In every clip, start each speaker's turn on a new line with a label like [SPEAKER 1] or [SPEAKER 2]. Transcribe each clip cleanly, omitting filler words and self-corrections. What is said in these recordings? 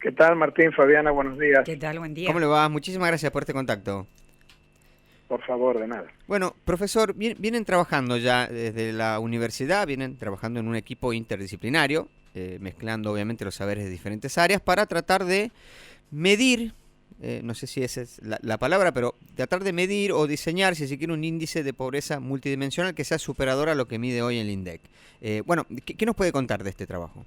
[SPEAKER 1] ¿Qué tal, Martín, Fabiana? Buenos días.
[SPEAKER 2] ¿Qué tal? Buen día.
[SPEAKER 3] ¿Cómo le va? Muchísimas gracias por este contacto.
[SPEAKER 1] Por favor, de nada.
[SPEAKER 3] Bueno, profesor, vienen trabajando ya desde la universidad, vienen trabajando en un equipo interdisciplinario, mezclando obviamente los saberes de diferentes áreas para tratar de medir, no sé si esa es la palabra, pero tratar de medir o diseñar, si se quiere, un índice de pobreza multidimensional que sea superador a lo que mide hoy el INDEC. Bueno, ¿qué nos puede contar de este trabajo?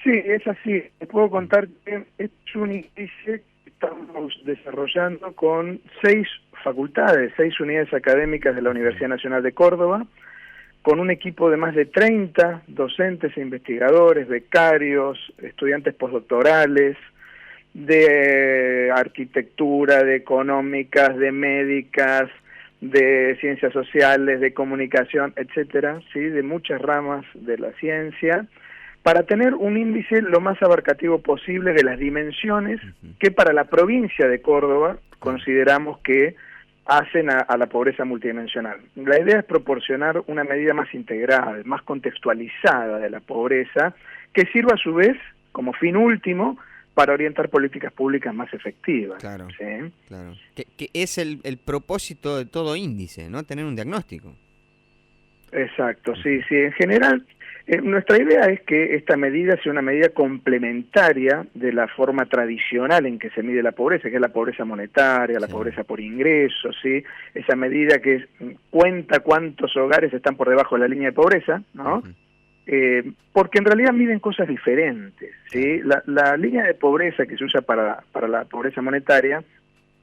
[SPEAKER 1] Sí, es así. Te puedo contar que es un índice que estamos desarrollando con 6 facultades, 6 unidades académicas de la Universidad Nacional de Córdoba, con un equipo de más de 30 docentes e investigadores, becarios, estudiantes postdoctorales, de arquitectura, de económicas, de médicas, de ciencias sociales, de comunicación, etcétera, sí, de muchas ramas de la ciencia, para tener un índice lo más abarcativo posible de las dimensiones que para la provincia de Córdoba consideramos que hacen a la pobreza multidimensional. La idea es proporcionar una medida más integral, más contextualizada de la pobreza, que sirva a su vez como fin último para orientar políticas públicas más efectivas.
[SPEAKER 3] Claro,
[SPEAKER 1] ¿sí?
[SPEAKER 3] claro. Que es el propósito de todo índice, ¿no? Tener un diagnóstico.
[SPEAKER 1] Exacto, sí. En general, nuestra idea es que esta medida sea una medida complementaria de la forma tradicional en que se mide la pobreza, que es la pobreza monetaria, la pobreza por ingresos, ¿sí? Esa medida que cuenta cuántos hogares están por debajo de la línea de pobreza, ¿no? Porque en realidad miden cosas diferentes, ¿sí? La línea de pobreza que se usa para la pobreza monetaria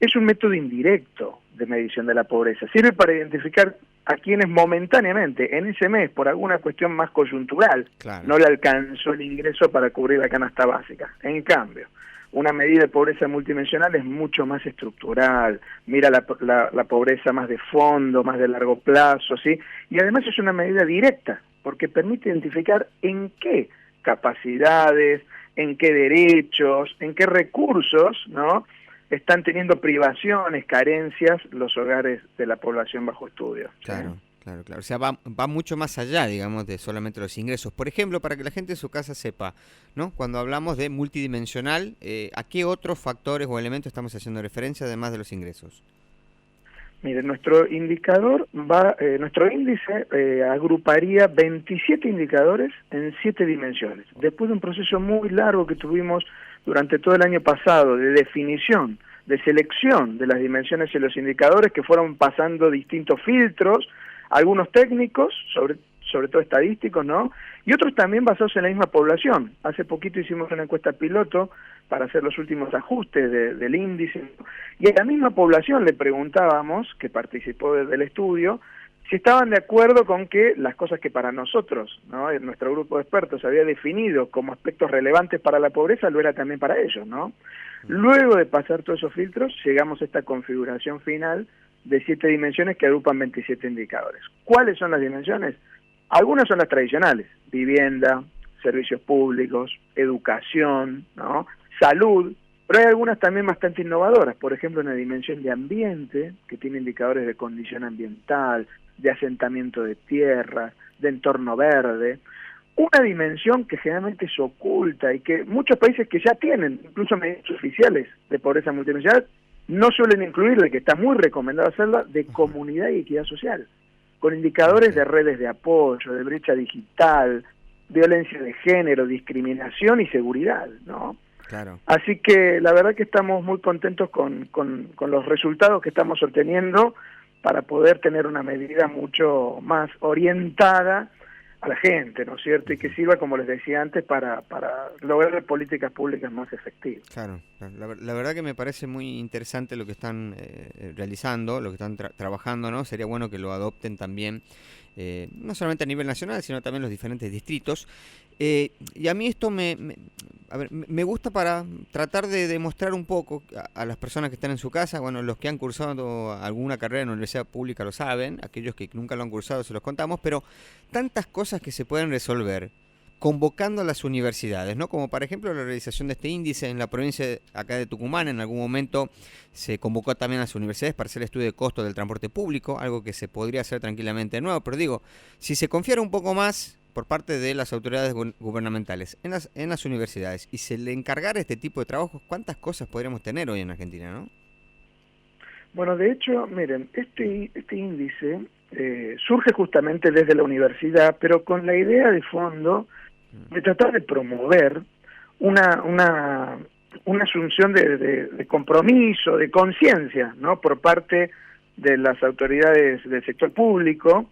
[SPEAKER 1] es un método indirecto de medición de la pobreza. Sirve para identificar a quienes momentáneamente, en ese mes, por alguna cuestión más coyuntural, no le alcanzó el ingreso para cubrir la canasta básica. En cambio, una medida de pobreza multidimensional es mucho más estructural, mira la pobreza más de fondo, más de largo plazo, ¿sí? Y además es una medida directa, porque permite identificar en qué capacidades, en qué derechos, en qué recursos, ¿no?, están teniendo privaciones, carencias, los hogares de la población bajo estudio.
[SPEAKER 3] Claro, claro. O sea, va mucho más allá, digamos, de solamente los ingresos. Por ejemplo, para que la gente de su casa sepa, ¿no? Cuando hablamos de multidimensional, ¿a qué otros factores o elementos estamos haciendo referencia además de los ingresos?
[SPEAKER 1] Mire, nuestro indicador nuestro índice agruparía 27 indicadores en 7 dimensiones. Después de un proceso muy largo que tuvimos durante todo el año pasado de definición, de selección de las dimensiones y los indicadores, que fueron pasando distintos filtros, algunos técnicos, sobre todo estadísticos, ¿no? Y otros también basados en la misma población. Hace poquito hicimos una encuesta piloto para hacer los últimos ajustes del índice, y a la misma población le preguntábamos, que participó del estudio, si estaban de acuerdo con que las cosas que para nosotros, ¿no?, nuestro grupo de expertos había definido como aspectos relevantes para la pobreza, lo era también para ellos, ¿no? Luego de pasar todos esos filtros, llegamos a esta configuración final de 7 dimensiones que agrupan 27 indicadores. ¿Cuáles son las dimensiones? Algunas son las tradicionales: vivienda, servicios públicos, educación, ¿no?, salud, pero hay algunas también bastante innovadoras. Por ejemplo, una dimensión de ambiente, que tiene indicadores de condición ambiental, de asentamiento de tierra, de entorno verde. Una dimensión que generalmente se oculta y que muchos países que ya tienen, incluso medidas oficiales de pobreza multidimensional, no suelen incluirle, que está muy recomendado hacerla, de comunidad y equidad social, con indicadores de redes de apoyo, de brecha digital, violencia de género, discriminación y seguridad, ¿no?
[SPEAKER 3] Claro.
[SPEAKER 1] Así que la verdad que estamos muy contentos con los resultados que estamos obteniendo para poder tener una medida mucho más orientada a la gente, ¿no es cierto? Y que sirva, como les decía antes, para lograr políticas públicas más efectivas.
[SPEAKER 3] Claro. La verdad que me parece muy interesante lo que están realizando, lo que están trabajando, ¿no? Sería bueno que lo adopten también, no solamente a nivel nacional, sino también los diferentes distritos. Y a mí esto me gusta para tratar de demostrar un poco a las personas que están en su casa. Bueno, los que han cursado alguna carrera en la universidad pública lo saben, aquellos que nunca lo han cursado se los contamos, pero tantas cosas que se pueden resolver convocando a las universidades, ¿no? Como por ejemplo la realización de este índice en la provincia acá de Tucumán. En algún momento se convocó también a las universidades para hacer el estudio de costo del transporte público, algo que se podría hacer tranquilamente de nuevo, pero digo, si se confiara un poco más, por parte de las autoridades gubernamentales en las universidades y se le encargara este tipo de trabajos, ¿cuántas cosas podríamos tener hoy en Argentina, no?
[SPEAKER 1] Bueno, de hecho, miren, este índice surge justamente desde la universidad, pero con la idea de fondo de tratar de promover una asunción de compromiso, de conciencia, ¿no? Por parte de las autoridades del sector público,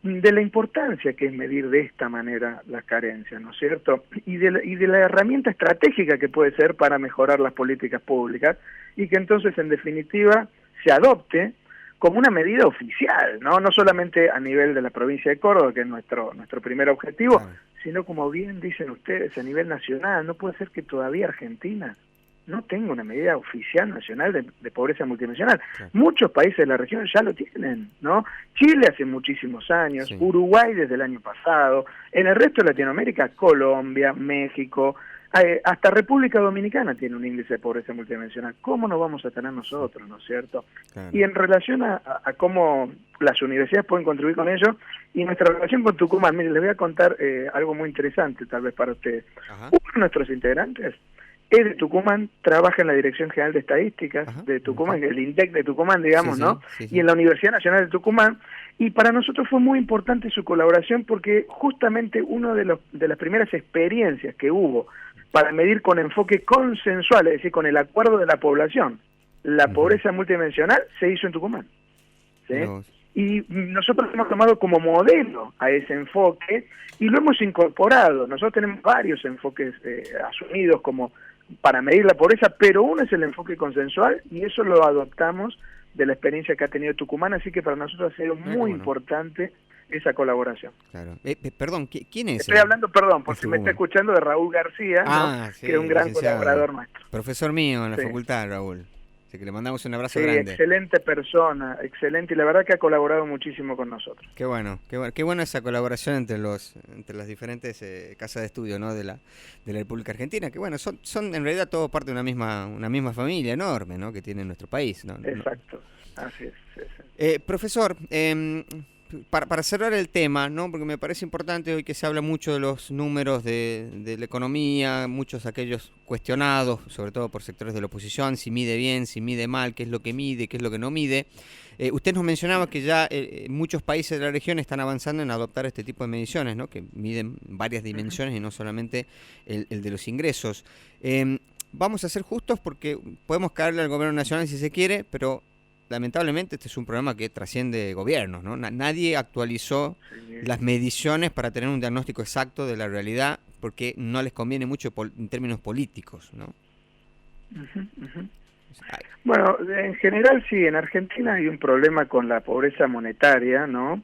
[SPEAKER 1] de la importancia que es medir de esta manera las carencias, ¿no es cierto? Y de la herramienta estratégica que puede ser para mejorar las políticas públicas y que entonces, en definitiva, se adopte como una medida oficial, ¿no? No solamente a nivel de la provincia de Córdoba, que es nuestro primer objetivo, claro, sino, como bien dicen ustedes, a nivel nacional. No puede ser que todavía Argentina no tenga una medida oficial nacional de pobreza multidimensional. Claro. Muchos países de la región ya lo tienen, ¿no? Chile hace muchísimos años, sí. Uruguay desde el año pasado, en el resto de Latinoamérica, Colombia, México, hasta República Dominicana tiene un índice de pobreza multidimensional. ¿Cómo no vamos a tener nosotros, no es cierto? Claro. Y en relación a cómo las universidades pueden contribuir con ello, y nuestra relación con Tucumán, miren, les voy a contar algo muy interesante tal vez para ustedes. Ajá. Uno de nuestros integrantes es de Tucumán, trabaja en la Dirección General de Estadísticas, ajá, de Tucumán, el INDEC de Tucumán, digamos, sí, ¿no? Sí, sí. Y en la Universidad Nacional de Tucumán, y para nosotros fue muy importante su colaboración porque justamente una de las primeras experiencias que hubo para medir con enfoque consensual, es decir, con el acuerdo de la población, la pobreza multidimensional, se hizo en Tucumán, ¿sí? Y nosotros hemos tomado como modelo a ese enfoque y lo hemos incorporado. Nosotros tenemos varios enfoques asumidos como para medir la pobreza, pero uno es el enfoque consensual y eso lo adoptamos de la experiencia que ha tenido Tucumán, así que para nosotros ha sido muy importante esa colaboración.
[SPEAKER 3] Claro. Perdón, ¿quién es?
[SPEAKER 1] Estoy hablando, perdón, porque me está escuchando, de Raúl García, ¿no? Sí, que es un gran colaborador nuestro.
[SPEAKER 3] Profesor mío en la facultad, Raúl. Así que le mandamos un abrazo grande.
[SPEAKER 1] Excelente persona, excelente, y la verdad que ha colaborado muchísimo con nosotros.
[SPEAKER 3] Qué bueno esa colaboración entre las diferentes casas de estudio, ¿no? de la República Argentina, que bueno, son en realidad todo parte de una misma familia enorme, ¿no? Que tiene nuestro país, ¿no?
[SPEAKER 1] Exacto, así es.
[SPEAKER 3] Sí. Profesor, para cerrar el tema, ¿no? Porque me parece importante hoy que se habla mucho de los números de la economía, muchos aquellos cuestionados, sobre todo por sectores de la oposición, si mide bien, si mide mal, qué es lo que mide, qué es lo que no mide. Usted nos mencionaba que ya muchos países de la región están avanzando en adoptar este tipo de mediciones, ¿no? Que miden varias dimensiones y no solamente el de los ingresos. Vamos a ser justos porque podemos caerle al gobierno nacional si se quiere, pero lamentablemente este es un programa que trasciende gobiernos, ¿no? Nadie actualizó las mediciones para tener un diagnóstico exacto de la realidad porque no les conviene mucho en términos políticos, ¿no?
[SPEAKER 1] Bueno, en general sí, en Argentina hay un problema con la pobreza monetaria, ¿no?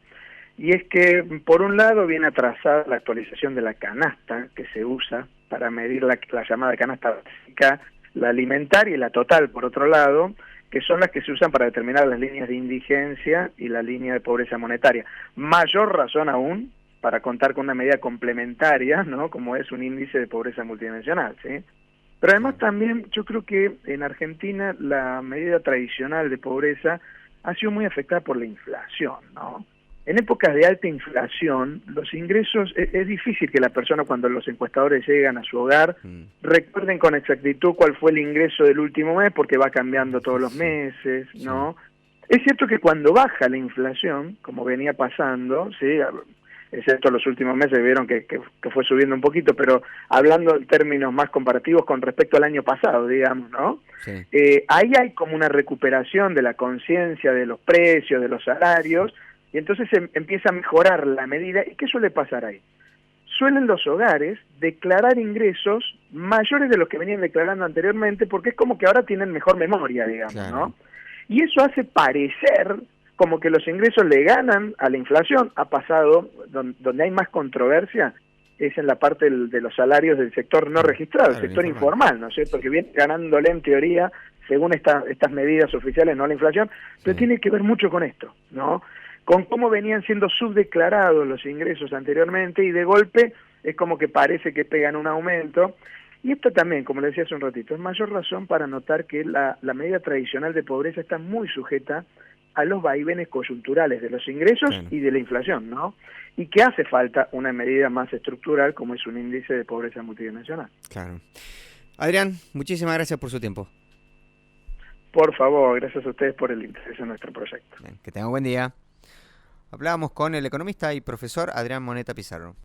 [SPEAKER 1] Y es que, por un lado, viene atrasada la actualización de la canasta que se usa para medir la llamada canasta básica, la alimentaria y la total, por otro lado, que son las que se usan para determinar las líneas de indigencia y la línea de pobreza monetaria. Mayor razón aún para contar con una medida complementaria, ¿no? Como es un índice de pobreza multidimensional, ¿sí? Pero además también yo creo que en Argentina la medida tradicional de pobreza ha sido muy afectada por la inflación, ¿no? En épocas de alta inflación, los ingresos, es difícil que la persona, cuando los encuestadores llegan a su hogar, recuerden con exactitud cuál fue el ingreso del último mes, porque va cambiando todos los meses, ¿no? Es cierto que cuando baja la inflación, como venía pasando, ¿sí? Excepto los últimos meses, vieron que fue subiendo un poquito, pero hablando en términos más comparativos con respecto al año pasado, digamos, ¿no? Sí. Ahí hay como una recuperación de la conciencia de los precios, de los salarios, y entonces empieza a mejorar la medida. ¿Y qué suele pasar ahí? Suelen los hogares declarar ingresos mayores de los que venían declarando anteriormente, porque es como que ahora tienen mejor memoria, digamos, claro, ¿no? Y eso hace parecer como que los ingresos le ganan a la inflación. Ha pasado, donde hay más controversia, es en la parte de los salarios del sector no registrado, el sector informal, ¿no es cierto? Que viene ganándole en teoría, según estas medidas oficiales, no la inflación, pero tiene que ver mucho con esto, ¿no? Con cómo venían siendo subdeclarados los ingresos anteriormente y de golpe es como que parece que pegan un aumento. Y esto también, como le decía hace un ratito, es mayor razón para notar que la medida tradicional de pobreza está muy sujeta a los vaivenes coyunturales de los ingresos
[SPEAKER 3] Claro.
[SPEAKER 1] y de la inflación, ¿no? Y que hace falta una medida más estructural como es un índice de pobreza multidimensional.
[SPEAKER 3] Claro. Adrián, muchísimas gracias por su tiempo.
[SPEAKER 1] Por favor, gracias a ustedes por el interés en nuestro proyecto.
[SPEAKER 3] Bien, que tenga un buen día. Hablábamos con el economista y profesor Adrián Moneta Pizarro.